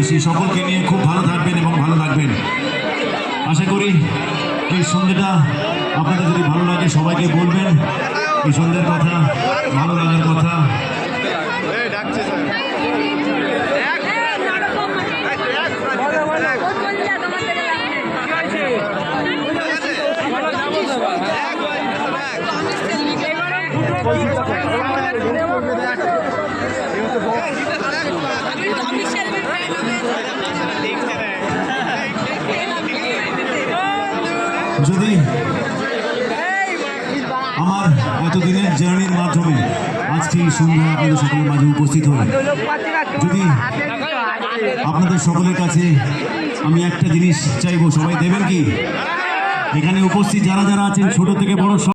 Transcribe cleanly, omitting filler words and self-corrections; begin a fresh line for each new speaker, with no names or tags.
প্রতিবেশী সকলকে নিয়ে খুব ভালো থাকবেন এবং ভালো লাগবেন। আশা করি এই সন্ধ্যেটা আপনাদের যদি ভালো লাগে সবাইকে বলবেন এই সন্ধ্যের কথা, ভালো লাগার কথা। যদি আমার এতদিনের জার্নির মাধ্যমে আজকে এই সন্ধ্যা আপনাদের সকলের মাঝে উপস্থিত হই, যদি আপনাদের সকলের কাছে আমি একটা জিনিস চাইবো, সবাই দেবেন কি? এখানে উপস্থিত যারা যারা আছেন ছোট থেকে বড়